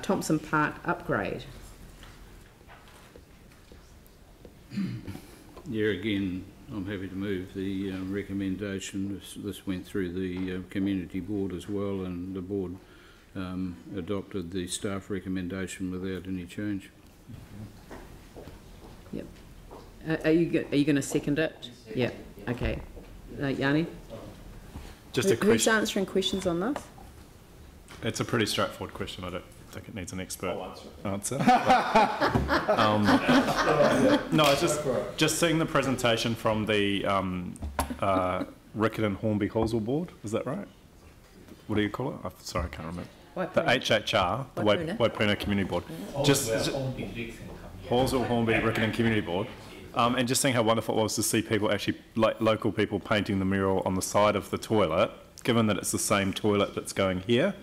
Thomson Park upgrade. Yeah, again, I'm happy to move the recommendation. This went through the community board as well, and the board adopted the staff recommendation without any change. Yep. Are you going to second it? Yeah. Okay. Yanni? Just a question. Who's answering questions on this? It's a pretty straightforward question. I don't think it needs an expert answer. No, it's just seeing the presentation from the Riccarton Hornby Halswell board. Is that right? What do you call it? Sorry, I can't remember. The HHR, the Waipuna Community Board. Halswell Hornby Riccarton Community Board. And just seeing how wonderful it was to see people actually, like local people, painting the mural on the side of the toilet, given that it's the same toilet that's going here.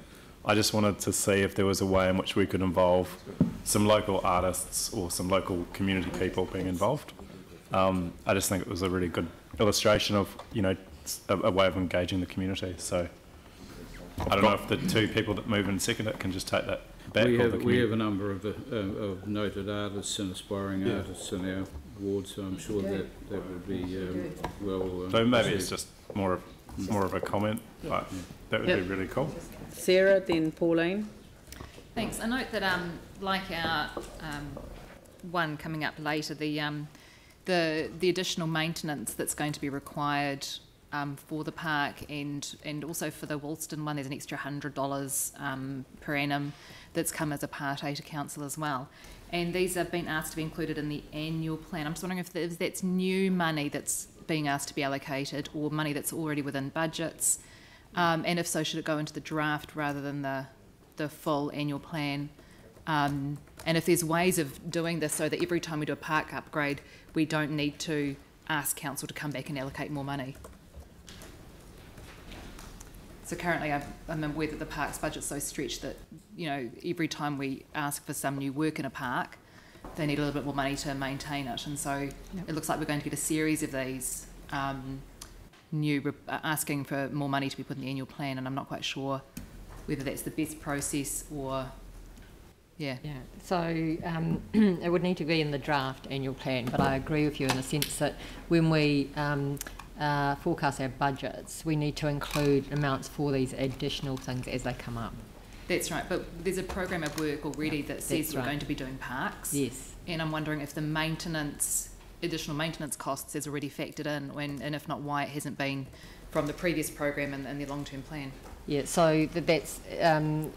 I just wanted to see if there was a way in which we could involve some local artists or some local community people being involved. I just think it was a really good illustration of, you know, a way of engaging the community. So I don't know if the two people that move and second it can just take that back. We have a number of noted artists and aspiring artists in our ward, so I'm sure that would be well. So maybe it's just more of a comment, but that would be really cool. Sarah, then Pauline. Thanks. I note that like our one coming up later, the additional maintenance that's going to be required for the park and also for the Woolston one, there's an extra $100 per annum that's come as a Part A to council as well. And these have been asked to be included in the annual plan. I'm just wondering if that's new money that's being asked to be allocated or money that's already within budgets. And if so, should it go into the draft rather than the full annual plan? And if there's ways of doing this so that every time we do a park upgrade, we don't need to ask council to come back and allocate more money. So currently I'm aware that the park's budget's so stretched that, you know, every time we ask for some new work in a park, they need a little bit more money to maintain it. And so it looks like we're going to get a series of these asking for more money to be put in the annual plan, and I'm not quite sure whether that's the best process or so it would need to be in the draft annual plan, but I agree with you in the sense that when we forecast our budgets, we need to include amounts for these additional things as they come up. That's right, but there's a program of work already that says we're going to be doing parks. Yes. And I'm wondering if the additional maintenance costs is already factored in, and if not, why it hasn't been from the previous program and the long-term plan. Yeah, so that's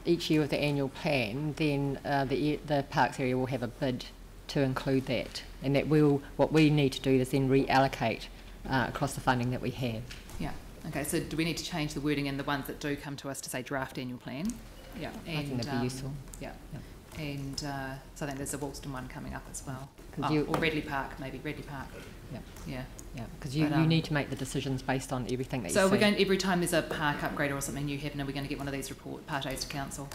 each year with the annual plan, then the parks area will have a bid to include that, and that what we need to do is then reallocate across the funding that we have. Yeah. Okay. So do we need to change the wording in the ones that do come to us to say draft annual plan? Yeah. And, I think that'd be useful. Yeah. And so I think there's a Woolston one coming up as well. Or Redley Park, maybe Redley Park. Yeah. Yeah, because you need to make the decisions based on everything that you see. So we're going, every time there's a park upgrade or something new happening, we're going to get one of these Part A's to council?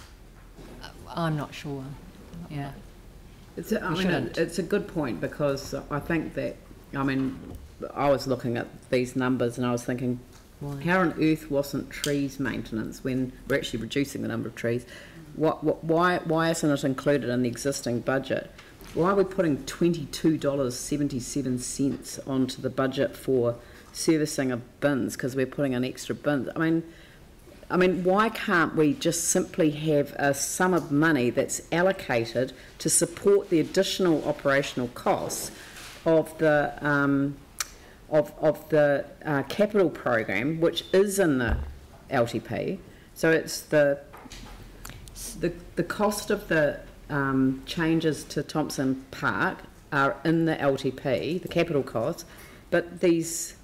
I'm not sure. Yeah. It's a good point, because I think that, I was looking at these numbers and I was thinking, how on earth wasn't trees maintenance when we're actually reducing the number of trees? Why isn't it included in the existing budget? Why are we putting $22.77 onto the budget for servicing of bins because we're putting in extra bins? Why can't we just simply have a sum of money that's allocated to support the additional operational costs of the capital program, which is in the LTP? So it's the cost of the changes to Thomson Park are in the LTP, the capital costs, but these,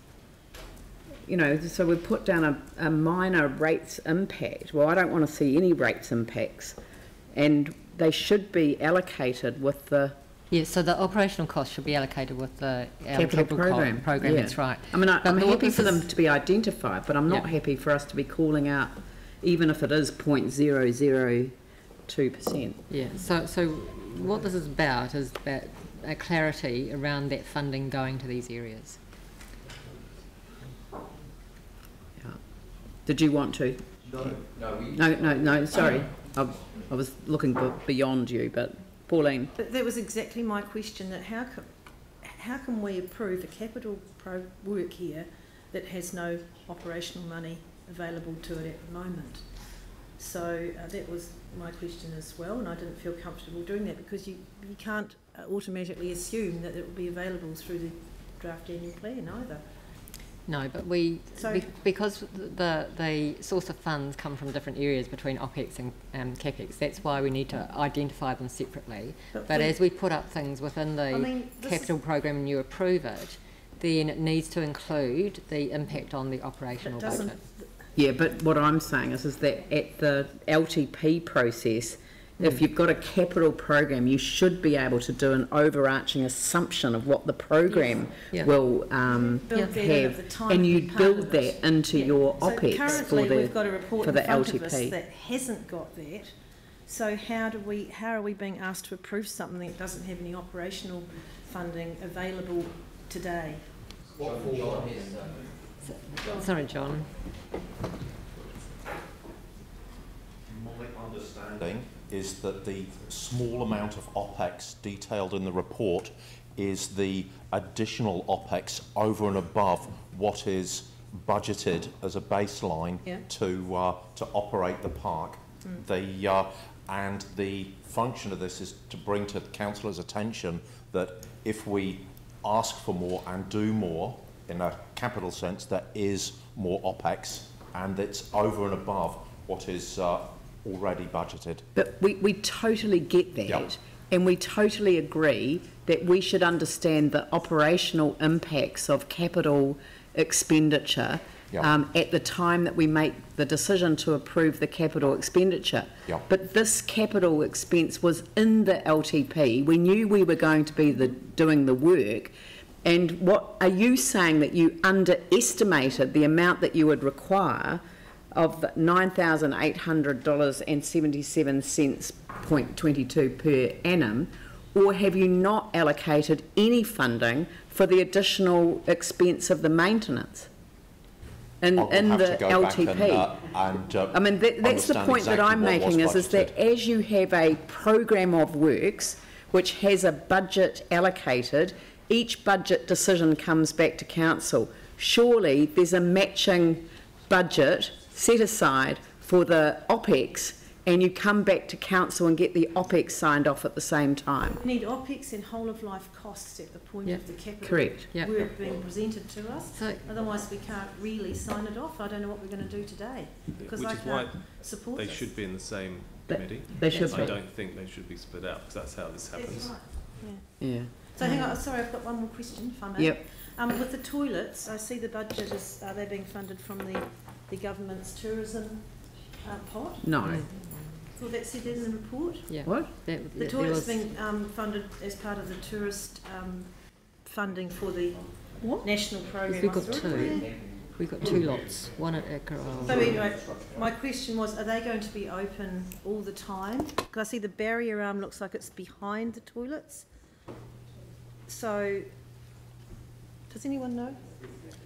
so we put down a minor rates impact. Well, I don't want to see any rates impacts, and they should be allocated with the... Yeah, so the operational costs should be allocated with the capital program. Yeah. That's right. I'm happy for them to be identified, but I'm not happy for us to be calling out, even if it is 0.002%. Yeah, so what this is about a clarity around that funding going to these areas. Yeah. Did you want to? No, sorry. I was looking beyond you, but Pauline. But that was exactly my question, that how can we approve a capital work here that has no operational money available to it at the moment? So that was my question as well, and I didn't feel comfortable doing that because you can't automatically assume that it will be available through the draft annual plan either. No, but because the source of funds come from different areas between OPEX and CAPEX, that's why we need to identify them separately. But as we put up things within the capital program and you approve it, then it needs to include the impact on the operational budget. Yeah, but what I'm saying is that at the LTP process, if you've got a capital program, you should be able to do an overarching assumption of what the program will have, and you build that into your OPEX for the we've got a report for the in front LTP. of us that hasn't got that. So how are we being asked to approve something that doesn't have any operational funding available today? Sorry, John. My understanding is that the small amount of OPEX detailed in the report is the additional OPEX over and above what is budgeted as a baseline to operate the park. And the function of this is to bring to the councillors' attention that if we ask for more and do more in a capital sense, there is more OPEX and it's over and above what is already budgeted. But we totally get that, and we totally agree that we should understand the operational impacts of capital expenditure at the time that we make the decision to approve the capital expenditure. But this capital expense was in the LTP. We knew we were going to be doing the work. And what are you saying, that you underestimated the amount that you would require of $9,800.77.22 per annum, or have you not allocated any funding for the additional expense of the maintenance in the LTP? I mean, that's the point that I'm making, is that as you have a program of works which has a budget allocated, each budget decision comes back to council. Surely there's a matching budget set aside for the OPEX, and you come back to council and get the OPEX signed off at the same time. We need OPEX and whole of life costs at the point of the capital work being presented to us. Otherwise we can't really sign it off. I don't know what we're going to do today, because I can't support they should be in the same committee. They should I don't think they should be split out, because that's how this happens. Right. So hang on, sorry, I've got one more question, if I may. With the toilets, I see the budget is, are they being funded from the government's tourism pot? No. Well, that's said in the report. What? The toilets being funded as part of the tourist funding for the national program. We've got two. We've got two lots, one at Ekerau. So anyway, my question was, are they going to be open all the time? Because I see the barrier arm looks like it's behind the toilets. So, does anyone know?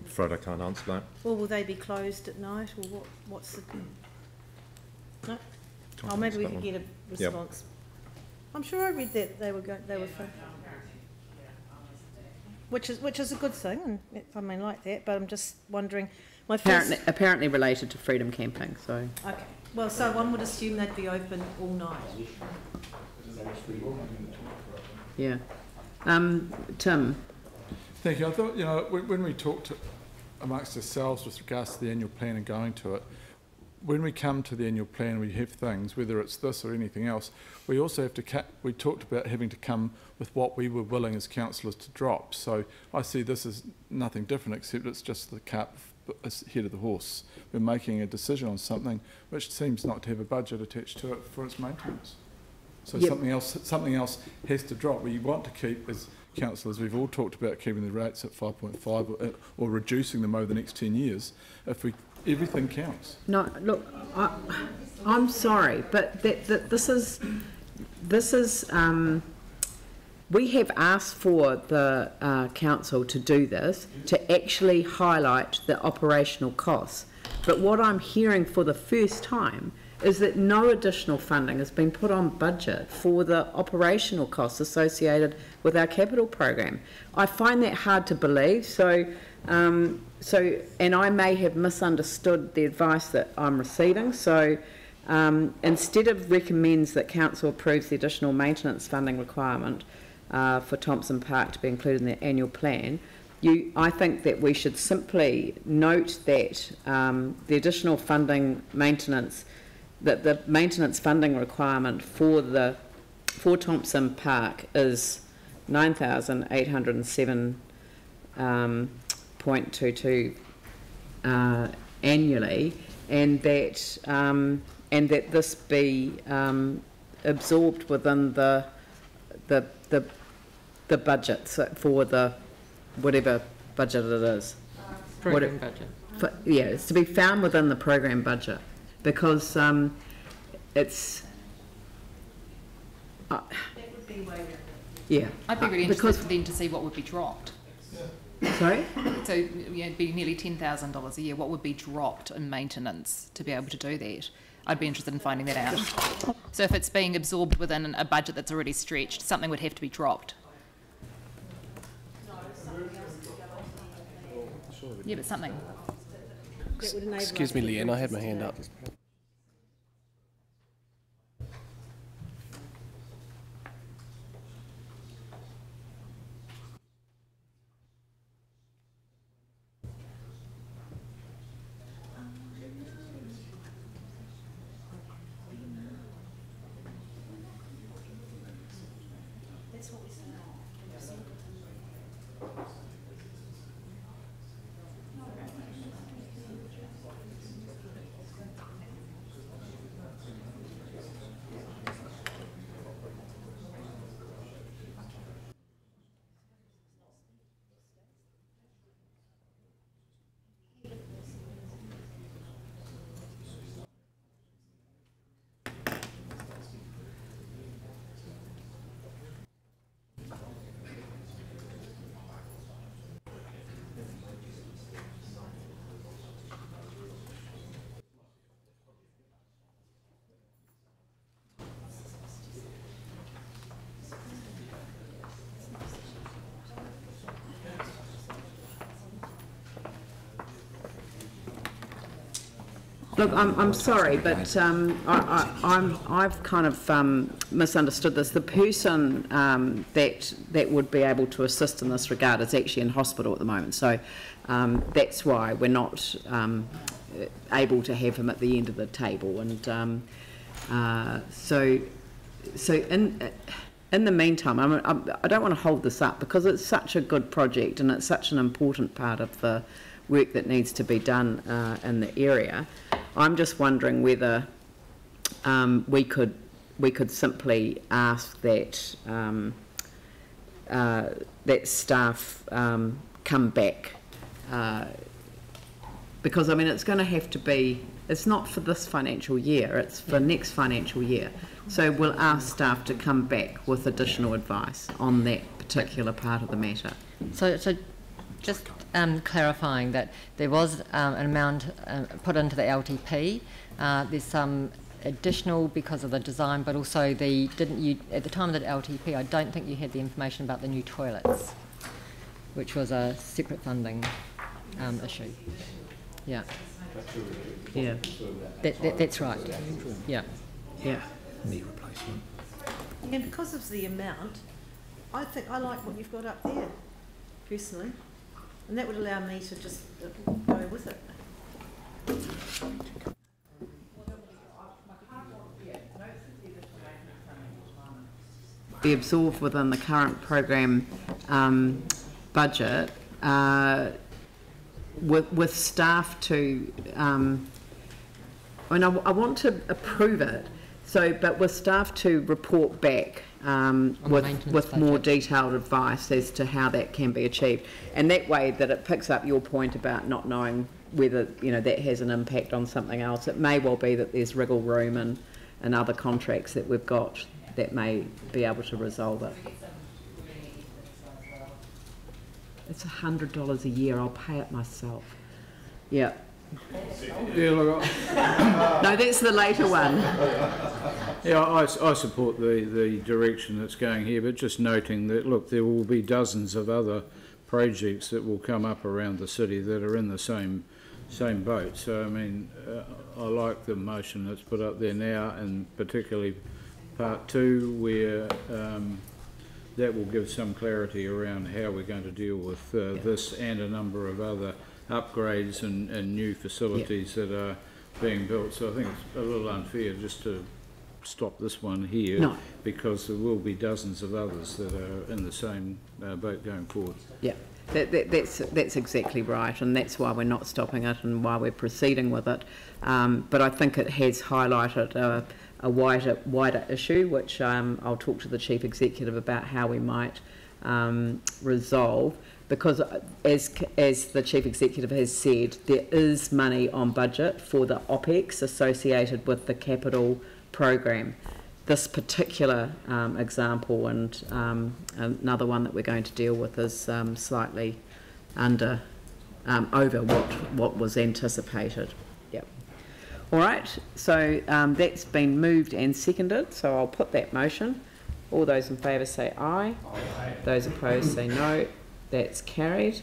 Fred, I can't answer that. Or will they be closed at night, or what's the... No? Oh, maybe we could get a response. I'm sure I read that they were which is a good thing, and I mean like that, but I'm just wondering, apparently related to freedom camping, so... Okay, well, so one would assume they'd be open all night. Yeah. Tim? Thank you. I thought, when we talked amongst ourselves with regards to the annual plan and going to it, when we come to the annual plan, we have things, whether it's this or anything else, we also have to we talked about having to come with what we were willing as councillors to drop. So I see this as nothing different, except it's just the cart ahead of the horse. We're making a decision on something which seems not to have a budget attached to it for its maintenance. So something else has to drop. We want to keep, as councillors, we've all talked about keeping the rates at 5.5 or reducing them over the next 10 years. Everything counts. No, look, I'm sorry, but this is we have asked for the council to do this, to actually highlight the operational costs. But what I'm hearing for the first time is that no additional funding has been put on budget for the operational costs associated with our capital program. I find that hard to believe, and I may have misunderstood the advice that I'm receiving, so instead of recommends that council approves the additional maintenance funding requirement for Thomson Park to be included in the annual plan, I think that we should simply note that the additional funding maintenance, that the maintenance funding requirement for Thomson Park is 9,807.22 annually, and that this be absorbed within the budget for the whatever budget it is. Program budget. Yeah, it's to be found within the program budget, because it's. Yeah. I'd be really interested then to see what would be dropped. Sorry? So it'd be nearly $10,000 a year. What would be dropped in maintenance to be able to do that? I'd be interested in finding that out. So if it's being absorbed within a budget that's already stretched, something would have to be dropped. Yeah, but something. Excuse me, Leanne, I had my hand up. Look, I'm sorry, but I've kind of misunderstood this. The person that would be able to assist in this regard is actually in hospital at the moment, so that's why we're not able to have him at the end of the table. And so in the meantime, I don't want to hold this up because it's such a good project and it's such an important part of the work that needs to be done in the area. I'm just wondering whether we could simply ask that that staff come back, because I mean it's going to have to be. It's not for this financial year; it's for next financial year. So we'll ask staff to come back with additional advice on that particular part of the matter. So just clarifying that there was an amount put into the LTP. There's some additional because of the design, but also at the time of the LTP, I don't think you had the information about the new toilets, which was a separate funding issue. Yeah. Yeah. That's right. Yeah. Yeah. Knee replacement. And because of the amount, I think I like what you've got up there, personally. And that would allow me to just go with it. Be absorbed within the current program budget with staff to. I want to approve it. So, but with staff to report back with more detailed advice as to how that can be achieved, and that way that it picks up your point about not knowing whether that has an impact on something else. It may well be that there's wriggle room and other contracts that we've got that may be able to resolve it. It's $100 a year. I'll pay it myself. Yeah. Yeah, look, No, that's the later one. yeah, I support the direction that's going here, but just noting that, look, there will be dozens of other projects that will come up around the city that are in the same boat. So, I mean, I like the motion that's put up there now, and particularly part 2, where that will give some clarity around how we're going to deal with this and a number of other upgrades and new facilities that are being built. So I think it's a little unfair just to stop this one here, because there will be dozens of others that are in the same boat going forward. Yeah, that's exactly right, and that's why we're not stopping it and why we're proceeding with it. But I think it has highlighted a wider issue, which I'll talk to the Chief Executive about how we might resolve, because as the Chief Executive has said, there is money on budget for the OPEX associated with the capital program. This particular example and another one that we're going to deal with is slightly over what was anticipated. Yep. All right, so that's been moved and seconded, so I'll put that motion. All those in favour say aye. Aye. Those opposed say no. That's carried.